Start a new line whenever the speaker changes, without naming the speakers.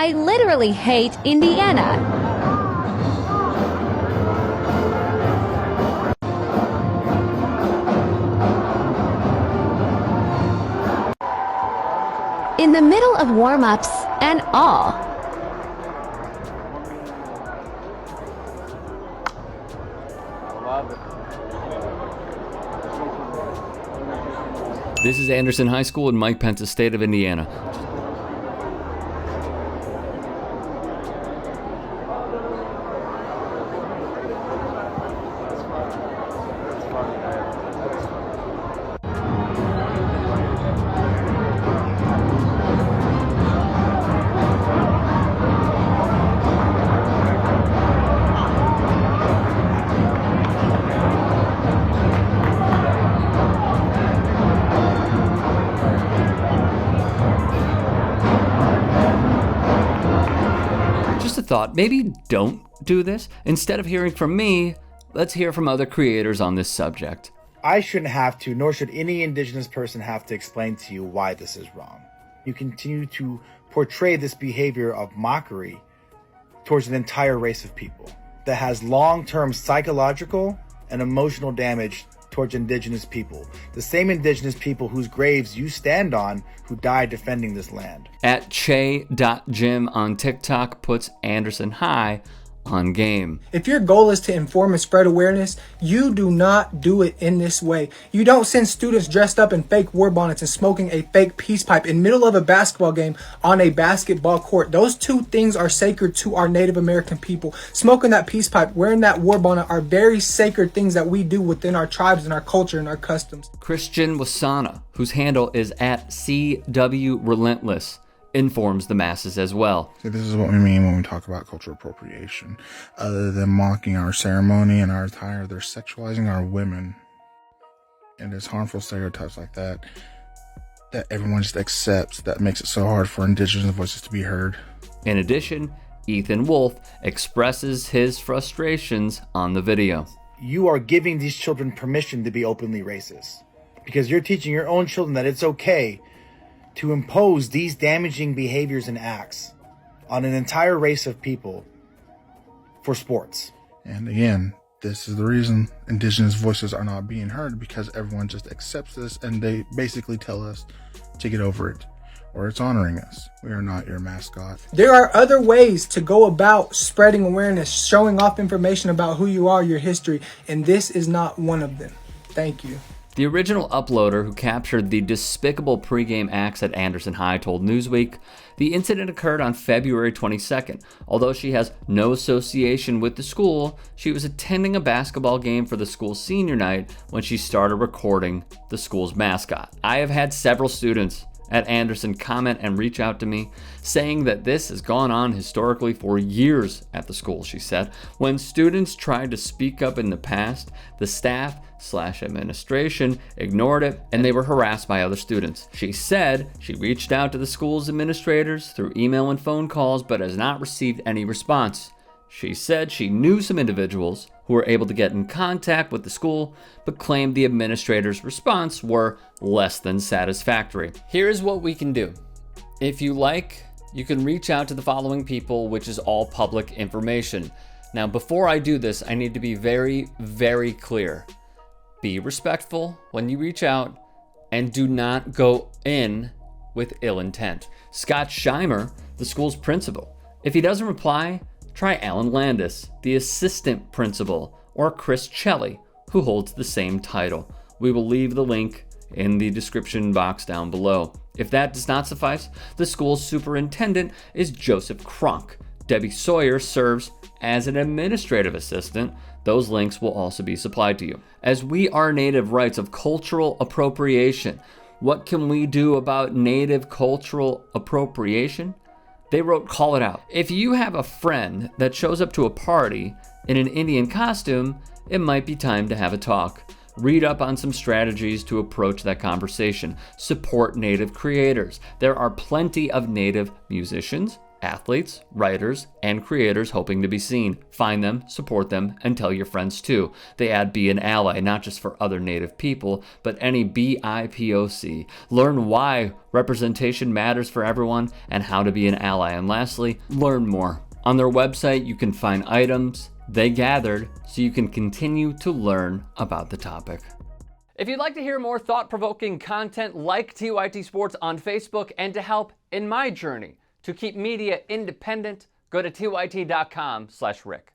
I literally hate Indiana. In the middle of warm-ups and all.
This is Anderson High School in Mike Pence's state of Indiana. Thought, maybe don't do this. Instead of hearing from me, let's hear from other creators on this subject.
I shouldn't have to, nor should any indigenous person have to explain to you why this is wrong. You continue to portray this behavior of mockery towards an entire race of people that has long-term psychological and emotional damage towards indigenous people. The same indigenous people whose graves you stand on who died defending this land.
At Che.Jim on TikTok puts Anderson High on game.
If your goal is to inform and spread awareness, you do not do it in this way. You don't send students dressed up in fake war bonnets and smoking a fake peace pipe in middle of a basketball game on a basketball court. Those two things are sacred to our Native American people. Smoking that peace pipe, wearing that war bonnet are very sacred things that we do within our tribes and our culture and our customs.
Christian Wasana, whose handle is at CW Relentless, informs the masses as well.
So this is what we mean when we talk about cultural appropriation. Other than mocking our ceremony and our attire, they're sexualizing our women. And it's harmful stereotypes like that everyone just accepts, that makes it so hard for indigenous voices to be heard.
In addition, Ethan Wolf expresses his frustrations on the video.
You are giving these children permission to be openly racist because you're teaching your own children that it's okay to impose these damaging behaviors and acts on an entire race of people for sports.
And again, this is the reason indigenous voices are not being heard, because everyone just accepts this and they basically tell us to get over it, or it's honoring us. We are not your mascot.
There are other ways to go about spreading awareness, showing off information about who you are, your history, and this is not one of them. Thank you.
The original uploader who captured the despicable pregame acts at Anderson High told Newsweek the incident occurred on February 22nd. Although she has no association with the school, she was attending a basketball game for the school's senior night when she started recording the school's mascot. I have had several students at Anderson comment and reach out to me saying that this has gone on historically for years at the school, she said. When students tried to speak up in the past, the staff/administration ignored it and they were harassed by other students. She said she reached out to the school's administrators through email and phone calls but has not received any response. She said she knew some individuals who were able to get in contact with the school, but claimed the administrator's response were less than satisfactory. Here's what we can do. If you like, you can reach out to the following people, which is all public information. Now, before I do this, I need to be very, very clear. Be respectful when you reach out and do not go in with ill intent. Scott Scheimer, the school's principal. If he doesn't reply, try Alan Landis, the assistant principal, or Chris Chelly, who holds the same title. We will leave the link in the description box down below. If that does not suffice, the school's superintendent is Joseph Kronk. Debbie Sawyer serves as an administrative assistant. Those links will also be supplied to you. As we are native rights of cultural appropriation, what can we do about native cultural appropriation? They wrote, call it out. If you have a friend that shows up to a party in an Indian costume, it might be time to have a talk. Read up on some strategies to approach that conversation. Support Native creators. There are plenty of Native musicians, Athletes, writers, and creators hoping to be seen. Find them, support them, and tell your friends too. They add be an ally, not just for other Native people, but any BIPOC. Learn why representation matters for everyone and how to be an ally. And lastly, learn more. On their website, you can find items they gathered so you can continue to learn about the topic. If you'd like to hear more thought-provoking content like TYT Sports on Facebook and to help in my journey to keep media independent, go to tyt.com/Rick.